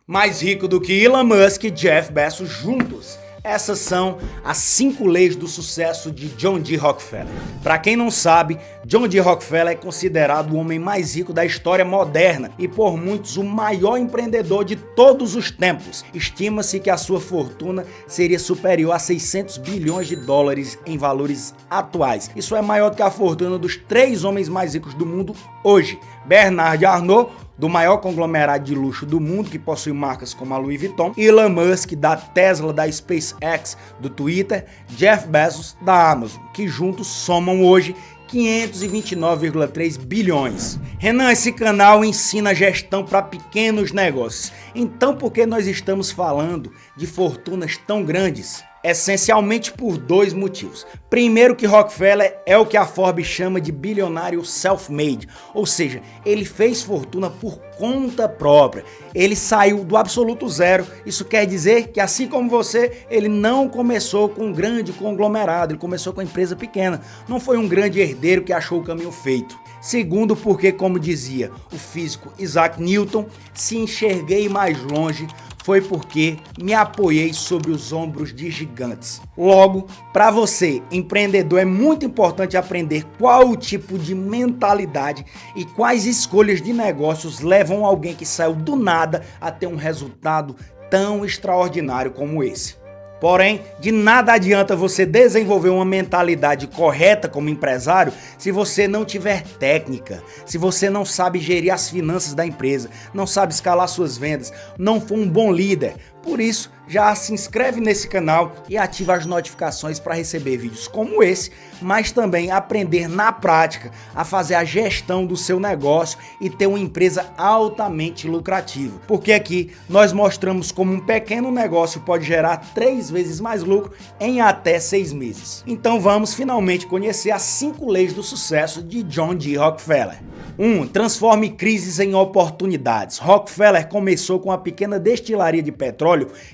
Mais rico do que Elon Musk e Jeff Bezos juntos. Essas são as 5 leis do sucesso de John D. Rockefeller. Para quem não sabe, John D. Rockefeller é considerado o homem mais rico da história moderna e por muitos o maior empreendedor de todos os tempos. Estima-se que a sua fortuna seria superior a 600 bilhões de dólares em valores atuais. Isso é maior do que a fortuna dos 3 homens mais ricos do mundo hoje: Bernard Arnault, do maior conglomerado de luxo do mundo, que possui marcas como a Louis Vuitton, Elon Musk, da Tesla, da SpaceX, do Twitter, Jeff Bezos, da Amazon, que juntos somam hoje 529,3 bilhões. Renan, esse canal ensina gestão para pequenos negócios. Então por que nós estamos falando de fortunas tão grandes? Essencialmente por 2 motivos. Primeiro, que Rockefeller é o que a Forbes chama de bilionário self-made, ou seja, ele fez fortuna por conta própria. Ele saiu do absoluto zero. Isso quer dizer que, assim como você, ele não começou com um grande conglomerado, ele começou com uma empresa pequena. Não foi um grande herdeiro que achou o caminho feito. Segundo, porque, como dizia o físico Isaac Newton, se enxerguei mais longe, foi porque me apoiei sobre os ombros de gigantes. Logo, para você, empreendedor, é muito importante aprender qual o tipo de mentalidade e quais escolhas de negócios levam alguém que saiu do nada a ter um resultado tão extraordinário como esse. Porém, de nada adianta você desenvolver uma mentalidade correta como empresário se você não tiver técnica, se você não sabe gerir as finanças da empresa, não sabe escalar suas vendas, não for um bom líder. Por isso, já se inscreve nesse canal e ativa as notificações para receber vídeos como esse, mas também aprender na prática a fazer a gestão do seu negócio e ter uma empresa altamente lucrativa. Porque aqui nós mostramos como um pequeno negócio pode gerar 3 vezes mais lucro em até 6 meses. Então vamos finalmente conhecer as 5 leis do sucesso de John D. Rockefeller. 1. Transforme crises em oportunidades. Rockefeller começou com uma pequena destilaria de petróleo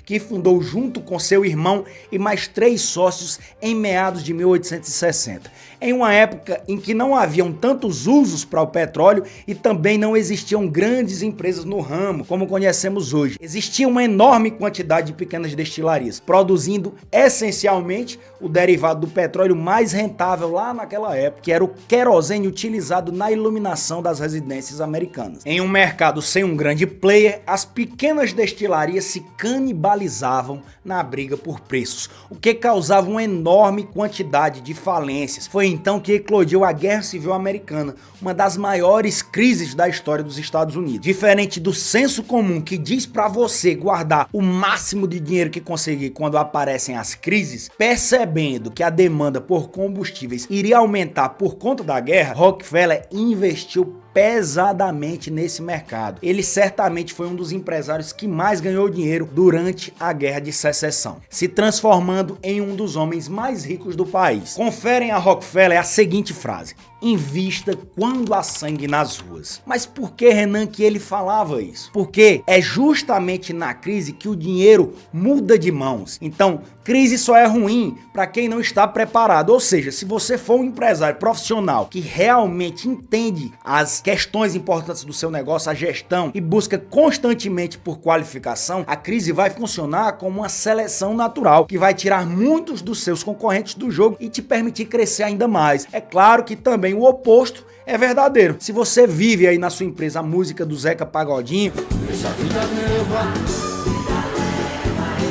que fundou junto com seu irmão e mais 3 sócios em meados de 1860. Em uma época em que não haviam tantos usos para o petróleo e também não existiam grandes empresas no ramo como conhecemos hoje. Existia uma enorme quantidade de pequenas destilarias, produzindo essencialmente o derivado do petróleo mais rentável lá naquela época, que era o querosene utilizado na iluminação das residências americanas. Em um mercado sem um grande player, as pequenas destilarias se canibalizavam na briga por preços, o que causava uma enorme quantidade de falências. Foi então que eclodiu a Guerra Civil Americana, uma das maiores crises da história dos Estados Unidos. Diferente do senso comum que diz para você guardar o máximo de dinheiro que conseguir quando aparecem as crises, percebendo que a demanda por combustíveis iria aumentar por conta da guerra, Rockefeller investiu pesadamente nesse mercado. Ele certamente foi um dos empresários que mais ganhou dinheiro durante a Guerra de Secessão, se transformando em um dos homens mais ricos do país. Conferem a Rockefeller a seguinte frase: invista quando há sangue nas ruas. Mas por que, Renan, que ele falava isso? Porque é justamente na crise que o dinheiro muda de mãos. Então, crise só é ruim para quem não está preparado. Ou seja, se você for um empresário profissional que realmente entende as questões importantes do seu negócio, a gestão, e busca constantemente por qualificação, a crise vai funcionar como uma seleção natural que vai tirar muitos dos seus concorrentes do jogo e te permitir crescer ainda mais. É claro que também o oposto é verdadeiro. Se você vive aí na sua empresa a música do Zeca Pagodinho, deixa a vida levar,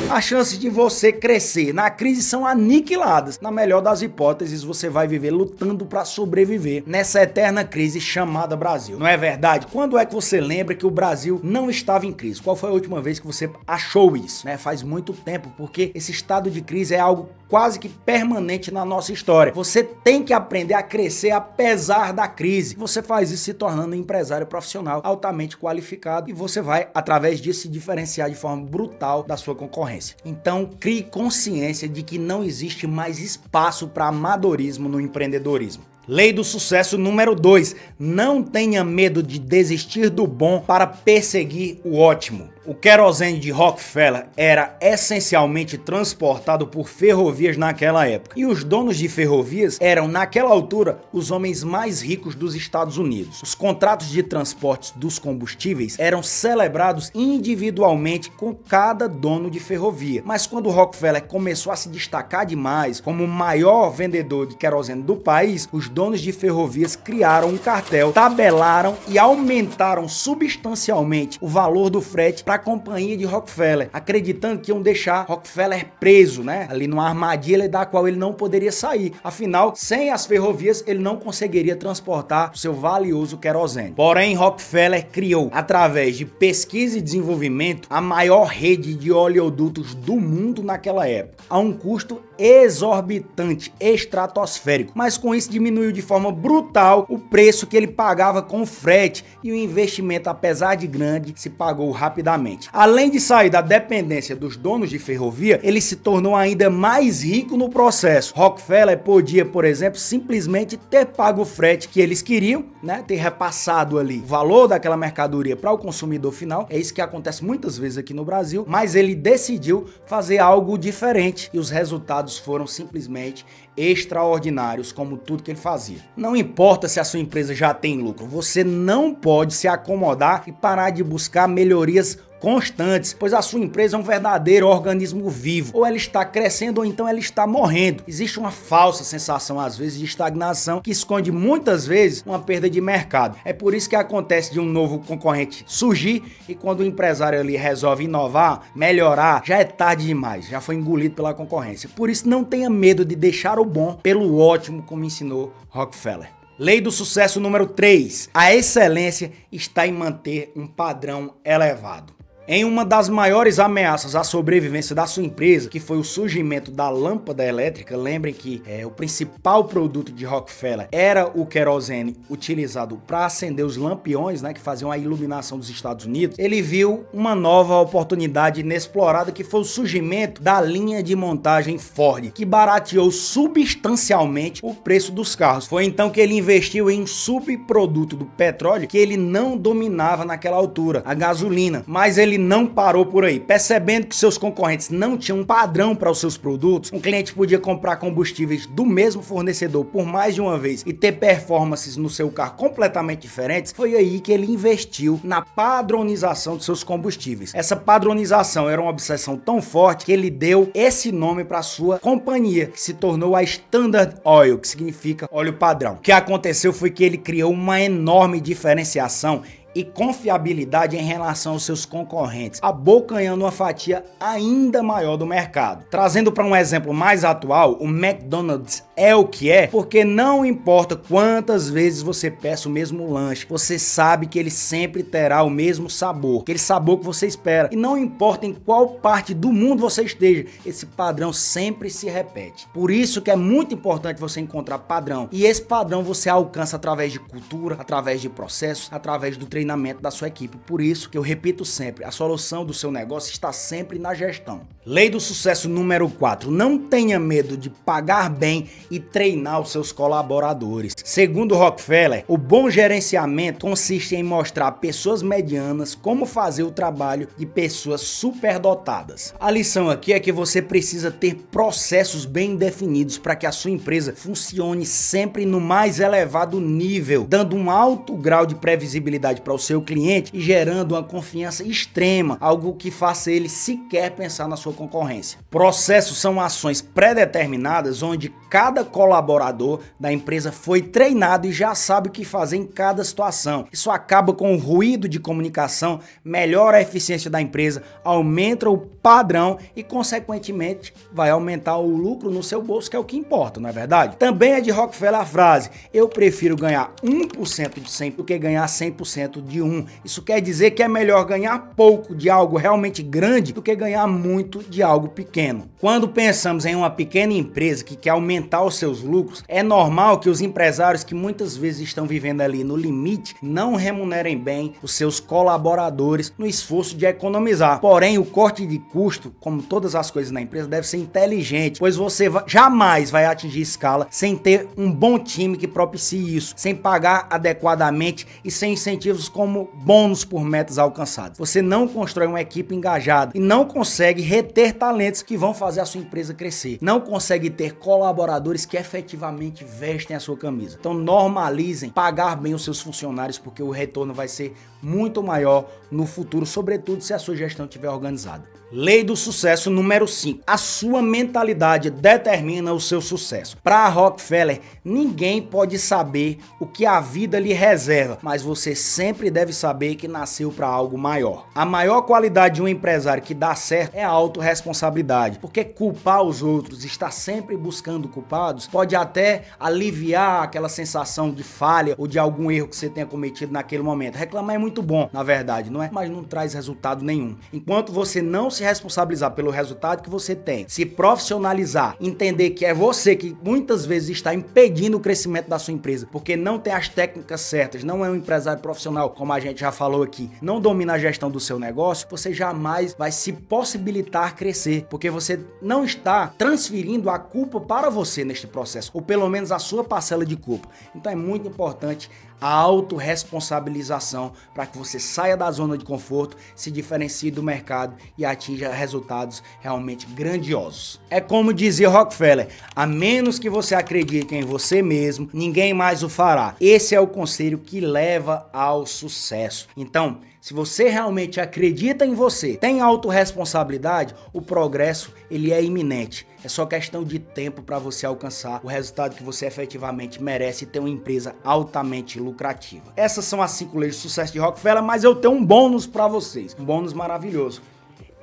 as chances de você crescer na crise são aniquiladas. Na melhor das hipóteses, você vai viver lutando para sobreviver nessa eterna crise chamada Brasil. Não é verdade? Quando é que você lembra que o Brasil não estava em crise? Qual foi a última vez que você achou isso? Faz muito tempo, porque esse estado de crise é algo quase que permanente na nossa história. Você tem que aprender a crescer apesar da crise. Você faz isso se tornando um empresário profissional altamente qualificado e você vai, através disso, se diferenciar de forma brutal da sua concorrência. Então, crie consciência de que não existe mais espaço para amadorismo no empreendedorismo. Lei do sucesso número 2. Não tenha medo de desistir do bom para perseguir o ótimo. O querosene de Rockefeller era essencialmente transportado por ferrovias naquela época. E os donos de ferrovias eram, naquela altura, os homens mais ricos dos Estados Unidos. Os contratos de transportes dos combustíveis eram celebrados individualmente com cada dono de ferrovia. Mas quando Rockefeller começou a se destacar demais como o maior vendedor de querosene do país, os donos de ferrovias criaram um cartel, tabelaram e aumentaram substancialmente o valor do frete para a companhia de Rockefeller, acreditando que iam deixar Rockefeller preso, ali numa armadilha da qual ele não poderia sair. Afinal, sem as ferrovias, ele não conseguiria transportar o seu valioso querosene. Porém, Rockefeller criou, através de pesquisa e desenvolvimento, a maior rede de oleodutos do mundo naquela época, a um custo exorbitante, estratosférico, mas com isso diminuiu de forma brutal o preço que ele pagava com frete e o investimento, apesar de grande, se pagou rapidamente. Além de sair da dependência dos donos de ferrovia, ele se tornou ainda mais rico no processo. Rockefeller podia, por exemplo, simplesmente ter pago o frete que eles queriam, ter repassado ali o valor daquela mercadoria para o consumidor final. É isso que acontece muitas vezes aqui no Brasil, mas ele decidiu fazer algo diferente e os resultados foram simplesmente extraordinários, como tudo que ele fazia. Não importa se a sua empresa já tem lucro, você não pode se acomodar e parar de buscar melhorias constantes, pois a sua empresa é um verdadeiro organismo vivo. Ou ela está crescendo ou então ela está morrendo. Existe uma falsa sensação, às vezes, de estagnação que esconde muitas vezes uma perda de mercado. É por isso que acontece de um novo concorrente surgir e quando o empresário ali resolve inovar, melhorar, já é tarde demais, já foi engolido pela concorrência. Por isso, não tenha medo de deixar o bom pelo ótimo, como ensinou Rockefeller. Lei do sucesso número 3. A excelência está em manter um padrão elevado. Em uma das maiores ameaças à sobrevivência da sua empresa, que foi o surgimento da lâmpada elétrica, lembrem que o principal produto de Rockefeller era o querosene utilizado para acender os lampiões, que faziam a iluminação dos Estados Unidos. Ele viu uma nova oportunidade inexplorada, que foi o surgimento da linha de montagem Ford, que barateou substancialmente o preço dos carros. Foi então que ele investiu em um subproduto do petróleo que ele não dominava naquela altura, a gasolina, mas ele não parou por aí. Percebendo que seus concorrentes não tinham um padrão para os seus produtos, um cliente podia comprar combustíveis do mesmo fornecedor por mais de uma vez e ter performances no seu carro completamente diferentes. Foi aí que ele investiu na padronização de seus combustíveis. Essa padronização era uma obsessão tão forte que ele deu esse nome para sua companhia, que se tornou a Standard Oil, que significa óleo padrão. O que aconteceu foi que ele criou uma enorme diferenciação e confiabilidade em relação aos seus concorrentes, abocanhando uma fatia ainda maior do mercado. Trazendo para um exemplo mais atual, o McDonald's é o que é, porque não importa quantas vezes você peça o mesmo lanche, você sabe que ele sempre terá o mesmo sabor, aquele sabor que você espera. E não importa em qual parte do mundo você esteja, esse padrão sempre se repete. Por isso que é muito importante você encontrar padrão. E esse padrão você alcança através de cultura, através de processos, através do treinamento da sua equipe. Por isso que eu repito sempre, a solução do seu negócio está sempre na gestão. Lei do sucesso número 4. Não tenha medo de pagar bem e treinar os seus colaboradores. Segundo Rockefeller, o bom gerenciamento consiste em mostrar a pessoas medianas como fazer o trabalho de pessoas superdotadas. A lição aqui é que você precisa ter processos bem definidos para que a sua empresa funcione sempre no mais elevado nível, dando um alto grau de previsibilidade para o seu cliente e gerando uma confiança extrema, algo que faça ele sequer pensar na sua concorrência. Processos são ações pré-determinadas onde cada colaborador da empresa foi treinado e já sabe o que fazer em cada situação. Isso acaba com o ruído de comunicação, melhora a eficiência da empresa, aumenta o padrão e, consequentemente, vai aumentar o lucro no seu bolso, que é o que importa, não é verdade? Também é de Rockefeller a frase: eu prefiro ganhar 1% de 100 do que ganhar 100% de 1. Isso quer dizer que é melhor ganhar pouco de algo realmente grande do que ganhar muito de algo pequeno. Quando pensamos em uma pequena empresa que quer aumentar os seus lucros, é normal que os empresários que muitas vezes estão vivendo ali no limite não remunerem bem os seus colaboradores no esforço de economizar. Porém, o corte de custo, como todas as coisas na empresa, deve ser inteligente, pois você jamais vai atingir escala sem ter um bom time que propicie isso, sem pagar adequadamente e sem incentivos coisas como bônus por metas alcançadas. Você não constrói uma equipe engajada e não consegue reter talentos que vão fazer a sua empresa crescer. Não consegue ter colaboradores que efetivamente vestem a sua camisa. Então normalizem pagar bem os seus funcionários, porque o retorno vai ser muito maior no futuro, sobretudo se a sua gestão estiver organizada. Lei do sucesso número 5. A sua mentalidade determina o seu sucesso. Para Rockefeller, ninguém pode saber o que a vida lhe reserva, mas você sempre deve saber que nasceu para algo maior. A maior qualidade de um empresário que dá certo é a autorresponsabilidade, porque culpar os outros, estar sempre buscando culpados, pode até aliviar aquela sensação de falha ou de algum erro que você tenha cometido naquele momento. Reclamar é muito bom, na verdade, não é? Mas não traz resultado nenhum. Enquanto você não se responsabilizar pelo resultado que você tem, se profissionalizar, entender que é você que muitas vezes está impedindo o crescimento da sua empresa, porque não tem as técnicas certas, não é um empresário profissional, como a gente já falou aqui, não domina a gestão do seu negócio, você jamais vai se possibilitar crescer, porque você não está transferindo a culpa para você neste processo, ou pelo menos a sua parcela de culpa. Então é muito importante a autorresponsabilização para que você saia da zona de conforto, se diferencie do mercado e atinja resultados realmente grandiosos. É como dizia Rockefeller, a menos que você acredite em você mesmo, ninguém mais o fará. Esse é o conselho que leva ao sucesso. Então, se você realmente acredita em você, tem autorresponsabilidade, o progresso ele é iminente. É só questão de tempo para você alcançar o resultado que você efetivamente merece e ter uma empresa altamente lucrativa. Essas são as 5 leis de sucesso de Rockefeller, mas eu tenho um bônus para vocês, um bônus maravilhoso.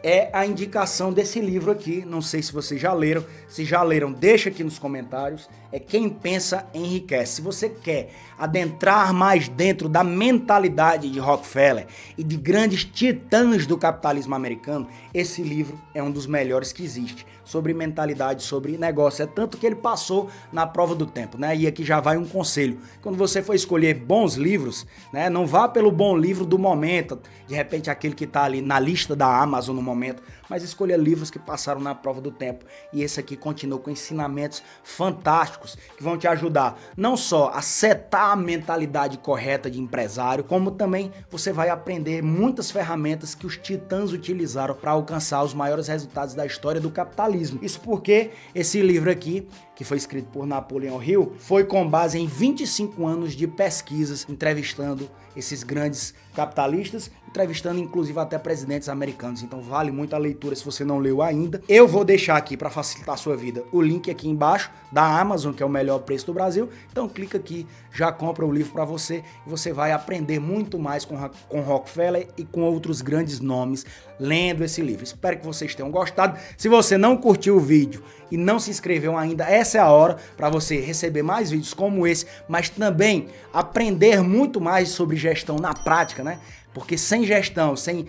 É a indicação desse livro aqui, não sei se vocês já leram, se já leram, deixa aqui nos comentários, é Quem Pensa Enriquece. Se você quer adentrar mais dentro da mentalidade de Rockefeller e de grandes titãs do capitalismo americano, esse livro é um dos melhores que existe, sobre mentalidade, sobre negócio, é tanto que ele passou na prova do tempo, né? E aqui já vai um conselho, quando você for escolher bons livros, né, não vá pelo bom livro do momento, de repente aquele que está ali na lista da Amazon no momento, mas escolha livros que passaram na prova do tempo, e esse aqui continua com ensinamentos fantásticos, que vão te ajudar não só a setar a mentalidade correta de empresário, como também você vai aprender muitas ferramentas que os titãs utilizaram para alcançar os maiores resultados da história do capitalismo. Isso porque esse livro aqui, que foi escrito por Napoleão Hill, foi com base em 25 anos de pesquisas, entrevistando esses grandes capitalistas, entrevistando inclusive até presidentes americanos. Então vale muito a leitura se você não leu ainda. Eu vou deixar aqui para facilitar a sua vida o link aqui embaixo da Amazon, que é o melhor preço do Brasil. Então clica aqui, já compra o livro para você e você vai aprender muito mais com Rockefeller e com outros grandes nomes lendo esse livro. Espero que vocês tenham gostado. Se você não curtiu o vídeo e não se inscreveu ainda, essa é a hora para você receber mais vídeos como esse, mas também aprender muito mais sobre gestão na prática, né? Porque sem gestão, sem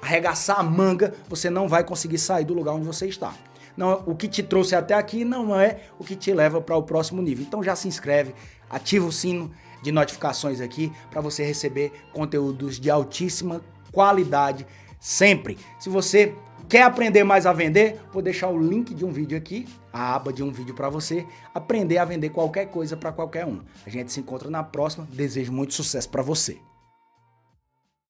arregaçar a manga, você não vai conseguir sair do lugar onde você está. Não, o que te trouxe até aqui não é o que te leva para o próximo nível. Então já se inscreve, ativa o sino de notificações aqui para você receber conteúdos de altíssima qualidade sempre. Se você quer aprender mais a vender, vou deixar o link de um vídeo aqui, a aba de um vídeo para você aprender a vender qualquer coisa para qualquer um. A gente se encontra na próxima. Desejo muito sucesso para você.